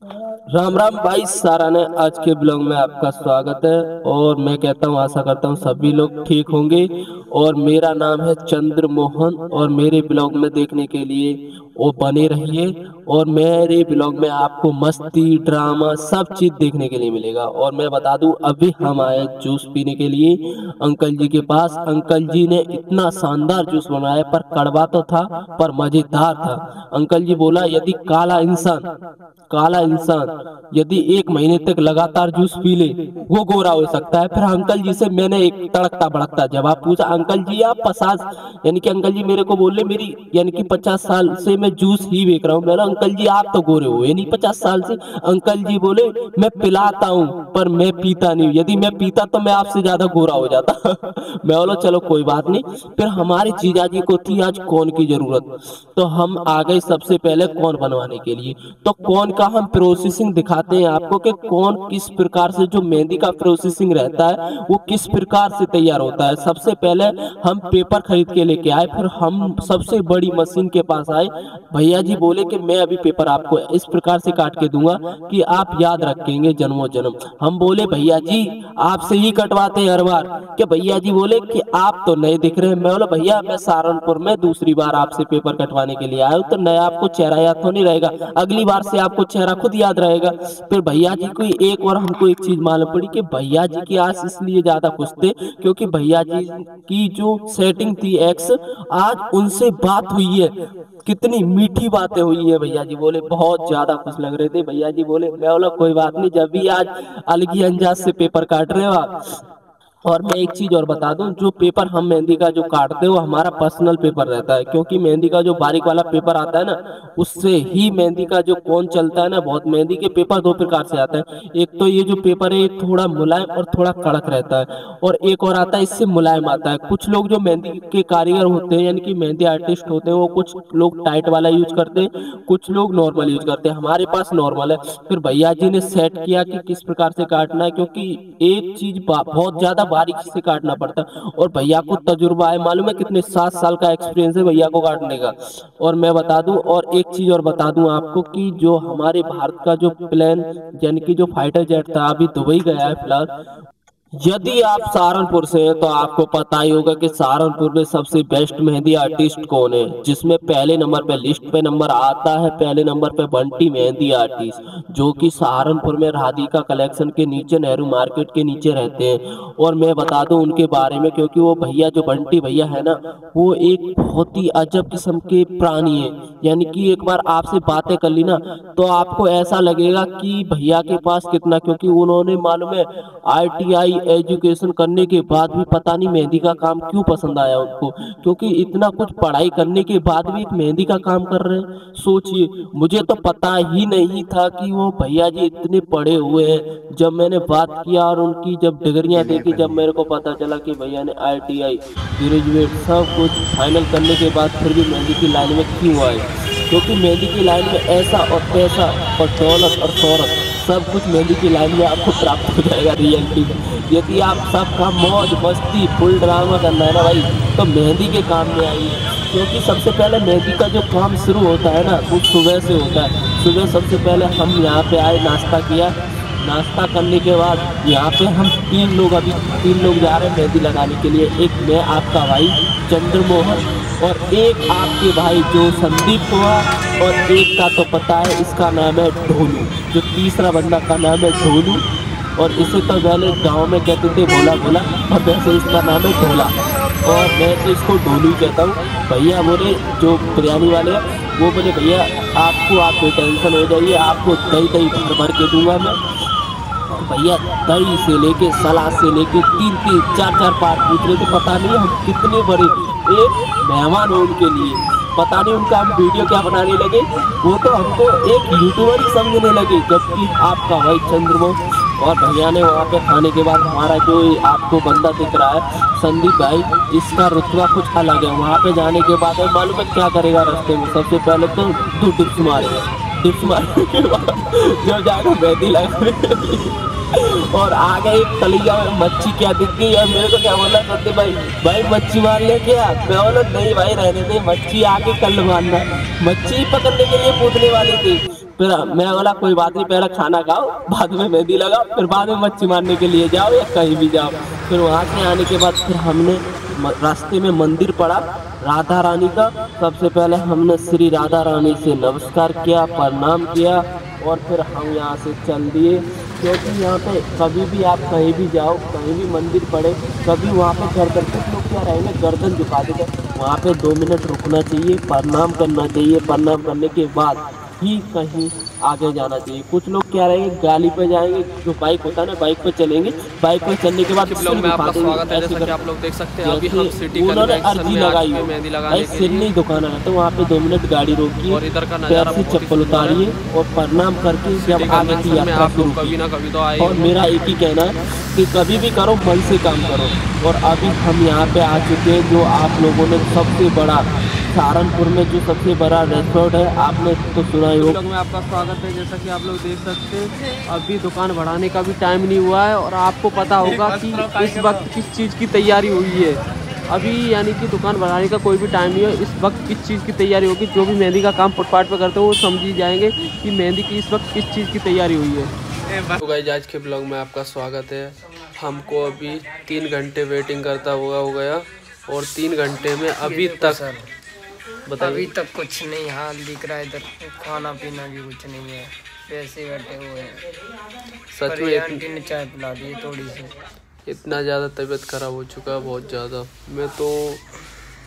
राम राम भाई सारा ने आज के ब्लॉग में आपका स्वागत है। और मैं कहता हूँ, आशा करता हूँ सभी लोग ठीक होंगे। और मेरा नाम है चंद्र मोहन, और मेरे ब्लॉग में देखने के लिए वो बने रहिए। और मेरे ब्लॉग में आपको मस्ती ड्रामा सब चीज देखने के लिए मिलेगा। और मैं बता दूं, अभी हम आए जूस पीने के लिए अंकल जी के पास। अंकल जी ने इतना शानदार जूस बनाया, पर कड़वा तो था पर मजेदार था। अंकल जी बोला, यदि काला इंसान यदि 1 महीने तक लगातार जूस पी ले, वो गोरा हो सकता है। फिर अंकल जी से मैंने एक तड़कता भड़कता जवाब पूछा, अंकल जी आप 50 यानी कि अंकल जी मेरे को बोले, मेरी यानी कि 50 साल से मैं जूस ही बेच रहा हूँ। मैंने, अंकल जी आप तो गोरे हुए नहीं 50 साल से। अंकल जी बोले, मैं पिलाता हूँ पर मैं पीता नहीं, यदि मैं पीता तो मैं आपसे ज्यादा गोरा हो जाता। मैं बोला चलो कोई बात नहीं। फिर हमारे जीजाजी को थी आज कौन की जरूरत, तो हम आ गए सबसे पहले कौन बनवाने के लिए। तो कौन का हम प्रोसेसिंग दिखाते हैं आपको कि कौन किस प्रकार से, जो मेहंदी का प्रोसेसिंग रहता है वो किस प्रकार से तैयार होता है। सबसे पहले हम पेपर खरीद के लेके आए, फिर हम सबसे बड़ी मशीन के पास आए। भैया जी बोले कि मैं अभी पेपर आपको इस प्रकार से काट के दूंगा कि आप याद रखेंगे जन्मों जन्म। हम बोले भैया जी आपसे ही कटवाते हैं हर बार। कि भैया जी बोले कि आप तो नए दिख रहे हैं। मैं बोला भैया मैं सहारनपुर में दूसरी बार आपसे पेपर कटवाने के लिए आया हूँ, तो नया आपको चेहरा याद तो नहीं रहेगा, अगली बार से आपको चेहरा खुद याद रहेगा। फिर भैया जी को एक और हमको एक चीज मालूम पड़ी कि भैया जी की आज इसलिए ज्यादा खुश थे क्योंकि भैया जी की जो सेटिंग थी एक्स, आज उनसे बात हुई है। कितनी मीठी बातें हुई है। भैया जी बोले बहुत ज्यादा खुश लग रहे थे। भैया जी बोले, मैं बोला कोई बात नहीं, जब भी आज अलगी अंदाज से पेपर काट रहे हो आप। और मैं एक चीज और बता दूं, जो पेपर हम मेहंदी का जो काटते हैं वो हमारा पर्सनल पेपर रहता है, क्योंकि मेहंदी का जो बारीक वाला पेपर आता है ना, उससे ही मेहंदी का जो कोन चलता है ना। बहुत मेहंदी के पेपर 2 प्रकार से आते हैं, एक तो ये जो पेपर है ये थोड़ा मुलायम और थोड़ा कड़क रहता है, और एक और आता है इससे मुलायम आता है। कुछ लोग जो मेहंदी के कारीगर होते हैं यानी कि मेहंदी आर्टिस्ट होते हैं, वो कुछ लोग टाइट वाला यूज करते हैं, कुछ लोग नॉर्मल यूज करते हैं। हमारे पास नॉर्मल है। फिर भैया जी ने सेट किया कि किस प्रकार से काटना है, क्योंकि एक चीज बहुत ज्यादा बारीकी से काटना पड़ता है। और भैया को तजुर्बा है, मालूम है कितने 7 साल का एक्सपीरियंस है भैया को काटने का। और मैं बता दूं, और एक चीज और बता दूं आपको कि जो हमारे भारत का जो प्लेन यानी कि जो फाइटर जेट था अभी दुबई गया है फिलहाल। यदि आप सहारनपुर से हैं तो आपको पता ही होगा कि सहारनपुर में सबसे बेस्ट मेहंदी आर्टिस्ट कौन है, जिसमें पहले नंबर पे लिस्ट पे नंबर आता है, पहले नंबर पे बंटी मेहंदी आर्टिस्ट, जो कि सहारनपुर में राधिका कलेक्शन के नीचे नेहरू मार्केट के नीचे रहते हैं। और मैं बता दूं उनके बारे में, क्योंकि वो भैया जो बंटी भैया है ना, वो एक बहुत ही अजब किस्म के प्राणी है। यानी कि एक बार आपसे बातें कर ली ना तो आपको ऐसा लगेगा कि भैया के पास कितना, क्योंकि उन्होंने मालूम है ITI एजुकेशन करने के बाद भी पता नहीं मेहंदी का काम क्यों पसंद आया उनको, क्योंकि इतना कुछ पढ़ाई करने के बाद भी मेहंदी का काम कर रहे हैं। सोचिए, मुझे तो पता ही नहीं था कि वो भैया जी इतने पढ़े हुए हैं। जब मैंने बात किया और उनकी जब डिग्रियां देखी, जब मेरे को पता चला कि भैया ने ITI ग्रेजुएट सब कुछ फाइनल करने के बाद फिर भी मेहंदी की लाइन में क्यों आए, क्योंकि मेहंदी की लाइन में ऐसा और पैसा और दौलत और शोहरत सब कुछ मेहंदी की लाइन में आपको प्राप्त हो जाएगा रियलिटी में। यदि आप सबका मौज मस्ती फुल ड्रामा करना है ना भाई, तो मेहंदी के काम में आइए। क्योंकि सबसे पहले मेहंदी का जो काम शुरू होता है ना वो सुबह से होता है। सुबह सबसे पहले हम यहाँ पे आए, नाश्ता किया, नाश्ता करने के बाद यहाँ पे हम 3 लोग जा रहे हैं मेहंदी लगाने के लिए। एक मैं आपका भाई चंद्र मोहन, और एक आपके भाई जो संदीप हुआ, और एक का तो पता है इसका नाम है ढोलू, जो तीसरा बंदा का नाम है ढोलू। और इसे तो पहले गांव में कहते थे भोला भोला, और वैसे इसका नाम है ढोला, और मैं तो इसको ढोलू कहता हूँ। भैया बोले, जो बिरयानी वाले हैं वो बोले, भैया आपको आप बेटेंशन हो जाइए, आपको दही दही भर भर के दूंगा मैं। और भैया दही से लेके सलाद से लेके 3-3 4-4 पार पूछ रहे थे। पता नहीं हम कितने बड़े एक मेहमान हो उनके लिए, पता नहीं उनका हम वीडियो क्या बनाने लगे, वो तो हमको एक यूट्यूबर ही समझने लगे। जबकि आपका भाई चंद्रमोहन और भैया ने वहाँ पे खाने के बाद, हमारा जो आपको बंदा दिख रहा है संदीप भाई, इसका रुतबा कुछ अलग है। वहाँ पे जाने के बाद मालूम है क्या करेगा रास्ते में, सबसे पहले तो 2 टिप्स मारेगा। टिप्स मारने के बाद जब जाकर मेहंदी लगा और आगे एक तलिया में मच्छी क्या दिख गई, और मेरे को क्या बोला सत्य भाई मच्छी मार ले क्या। मैं बोला नहीं भाई रहने दे, मच्छी आके कल मारना। मच्छी पकड़ने के लिए कूदने वाली थी, फिर मैं बोला कोई बात नहीं, पहले खाना खाओ, बाद में मेहंदी लगाओ, फिर बाद में मच्छी मारने के लिए जाओ या कहीं भी जाओ। फिर वहाँ से आने के बाद फिर हमने रास्ते में मंदिर पड़ा राधा रानी का। सबसे पहले हमने श्री राधा रानी से नमस्कार किया, प्रणाम किया, और फिर हम यहाँ से चल दिए। क्योंकि यहाँ पे कभी भी आप कहीं भी जाओ, कहीं भी मंदिर पड़े, कभी वहाँ पे गर्दन, कुछ लोग क्या रहेंगे गर्दन झुका देते, वहाँ पे 2 मिनट रुकना चाहिए, प्रणाम करना चाहिए, प्रणाम करने के बाद ही कहीं आगे जाना चाहिए। कुछ लोग क्या रहेंगे गाड़ी पे जाएंगे, जो बाइक होता है ना बाइक पे चलेंगे, बाइक पे चलने के बाद सिर में आपका स्वागत है। जैसा कि आप लोग देख सकते हैं अभी हम सिटी अर्जी लगाई है मेहंदी लगाने के सिर नहीं दुकाना है, तो वहाँ पे 2 मिनट गाड़ी रोकिए और इधर का नजारा से चप्पल उतारिए और प्रणाम करके जब आगे की यात्रा शुरू कभी ना कभी तो आए। और मेरा एक ही कहना है कि कभी भी करो मन से काम करो। और अभी हम यहाँ पे आ चुके हैं, जो आप लोगों ने सबसे बड़ा सहारनपुर में जो सबसे बड़ा रेस्टोरेंट है, आपने तो सुना ही होगा। में आपका स्वागत है। जैसा कि आप लोग देख सकते हैं अभी दुकान बढ़ाने का भी टाइम नहीं हुआ है, और आपको पता होगा कि इस वक्त किस चीज़ की तैयारी हुई है। अभी यानी कि दुकान बढ़ाने का कोई भी टाइम नहीं है, इस वक्त किस चीज़ की तैयारी होगी। जो भी मेहंदी का काम फुटपाथ पे करते हो वो समझ जाएंगे कि मेहंदी की इस वक्त किस चीज़ की तैयारी हुई है। तो गाइस आज के ब्लॉग में आपका स्वागत है। हमको अभी 3 घंटे वेटिंग करता हुआ हो गया, और 3 घंटे में अभी तक अभी तक कुछ नहीं हाल दिख रहा है। इधर खाना पीना भी कुछ नहीं है, वैसे बैठे हुए हैं। सच में आंटी ने चाय पिला दी थोड़ी सी। इतना ज़्यादा तबीयत खराब हो चुका है, बहुत ज़्यादा। मैं तो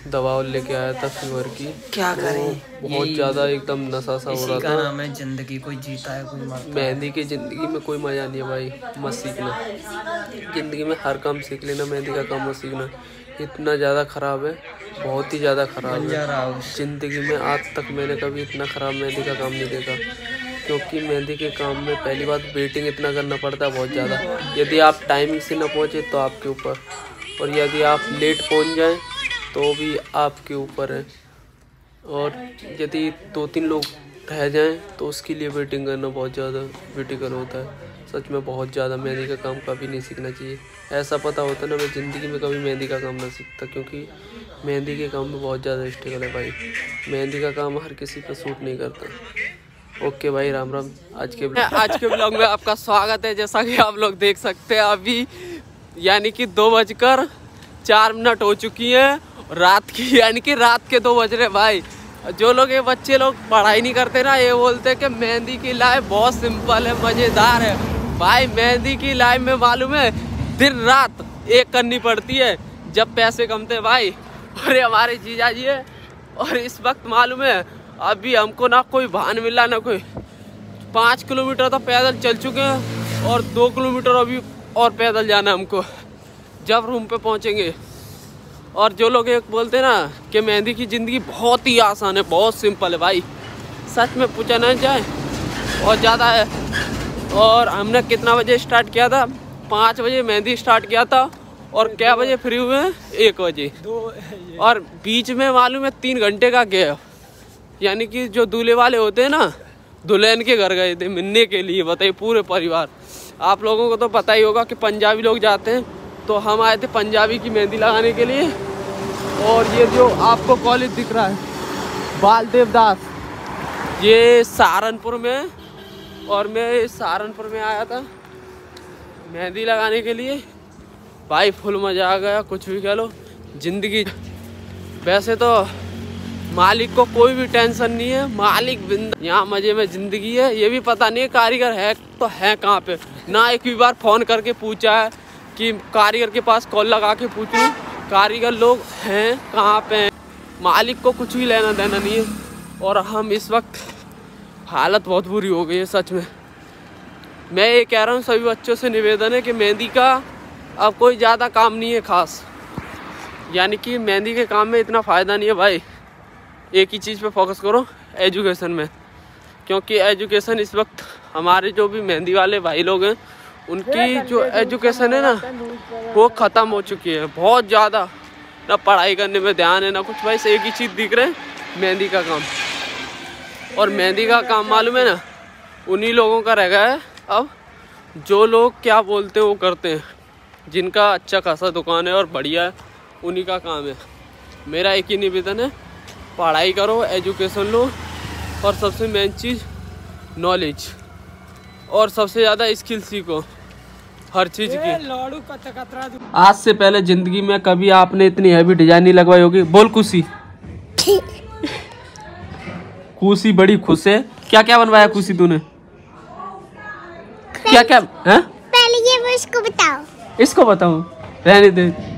दवा लेके आया था फीवर की, क्या करें, बहुत ज़्यादा एकदम नशा सा हो रहा था। नाम है जिंदगी, कोई जीता है कोई मरता है। मेहंदी की ज़िंदगी में कोई मज़ा नहीं है भाई, मत सीखना। ज़िंदगी में हर काम सीख लेना, मेहंदी का काम मत सीखना। इतना ज़्यादा ख़राब है, बहुत ही ज़्यादा ख़राब है। ज़िंदगी में आज तक मैंने कभी इतना ख़राब मेहंदी का काम नहीं देखा। क्योंकि मेहंदी के काम में पहली बात वेटिंग इतना करना पड़ता है बहुत ज़्यादा। यदि आप टाइमिंग से ना पहुँचे तो आपके ऊपर, और यदि आप लेट पहुँच जाएं तो भी आपके ऊपर है। और यदि 2-3 लोग रह जाएं तो उसके लिए वेटिंग करना बहुत ज़्यादा क्रिटिकल होता है। सच में बहुत ज़्यादा मेहंदी का काम कभी नहीं सीखना चाहिए। ऐसा पता होता ना, मैं ज़िंदगी में कभी मेहंदी का काम ना सीखता, क्योंकि मेहंदी के काम में बहुत ज़्यादा स्ट्रगल है भाई। मेहंदी का काम हर किसी पे सूट नहीं करता। ओके भाई, राम राम। आज के ब्लॉग में आपका स्वागत है। जैसा कि आप लोग देख सकते हैं अभी यानी कि 2:04 हो चुकी हैं रात की, यानी कि रात के 2 बज रहे भाई। जो लोग ये बच्चे लोग पढ़ाई नहीं करते ना, ये बोलते हैं कि मेहंदी की लाइफ बहुत सिंपल है, मज़ेदार है। भाई मेहंदी की लाइफ में मालूम है दिन रात एक करनी पड़ती है जब पैसे कमते हैं भाई। और ये हमारे जीजा जी है, और इस वक्त मालूम है अभी हमको ना कोई वाहन मिला ना कोई। 5 किलोमीटर तो पैदल चल चुके हैं, और 2 किलोमीटर अभी और पैदल जाना हमको, जब रूम पे पहुंचेंगे। और जो लोग एक बोलते हैं ना कि मेहंदी की ज़िंदगी बहुत ही आसान है, बहुत सिंपल है भाई, सच में पूछा ना जाए बहुत ज़्यादा है। और हमने कितना बजे स्टार्ट किया था? 5 बजे मेहंदी स्टार्ट किया था, और क्या बजे फ्री हुए? 1 बजे। और बीच में मालूम है 3 घंटे का गैप, यानी कि जो दूल्हे वाले होते हैं ना, दुल्हन के घर गए थे मिलने के लिए। बताइए, पूरे परिवार। आप लोगों को तो पता ही होगा कि पंजाबी लोग जाते हैं, तो हम आए थे पंजाबी की मेहंदी लगाने के लिए। और ये जो आपको कॉलेज दिख रहा है बालदेव दास, ये सहारनपुर में, और मैं सहारनपुर में आया था मेहंदी लगाने के लिए। भाई फुल मज़ा आ गया, कुछ भी कह लो। ज़िंदगी वैसे तो मालिक को कोई भी टेंशन नहीं है, मालिक बिंदा, यहाँ मज़े में ज़िंदगी है। ये भी पता नहीं है कारीगर है तो है कहाँ पे, ना एक भी बार फ़ोन करके पूछा है कि कारीगर के पास कॉल लगा के पूछ लूँ कारीगर लोग हैं कहाँ पे हैं। मालिक को कुछ भी लेना देना नहीं है। और हम इस वक्त हालत बहुत बुरी हो गई है सच में। मैं ये कह रहा हूँ सभी बच्चों से निवेदन है कि मेहंदी का अब कोई ज़्यादा काम नहीं है ख़ास, यानी कि मेहंदी के काम में इतना फ़ायदा नहीं है भाई। एक ही चीज़ पे फोकस करो, एजुकेशन में, क्योंकि एजुकेशन इस वक्त हमारे जो भी मेहंदी वाले भाई लोग हैं उनकी जो एजुकेशन है ना वो ख़त्म हो चुकी है बहुत ज़्यादा। ना पढ़ाई करने में ध्यान है ना कुछ, भाई एक ही चीज़ दिख रहे हैं, मेहंदी का काम। और मेहंदी का काम मालूम है ना उन्हीं लोगों का रह गया है अब, जो लोग क्या बोलते हैं वो करते हैं, जिनका अच्छा खासा दुकान है और बढ़िया है, उन्हीं का काम है। मेरा एक ही निवेदन है, पढ़ाई करो, एजुकेशन लो, और सबसे मेन चीज़ नॉलेज और सबसे ज़्यादा स्किल सीखो हर चीज़ की। आज से पहले ज़िंदगी में कभी आपने इतनी हैवी डिजाइन नहीं लगवाई होगी। बोल खुशी। खुशी बड़ी खुश है। क्या क्या बनवाया खुशी तूने? क्या क्या है? पहले ये वो इसको बताओ। इसको बताऊं? रहने दे।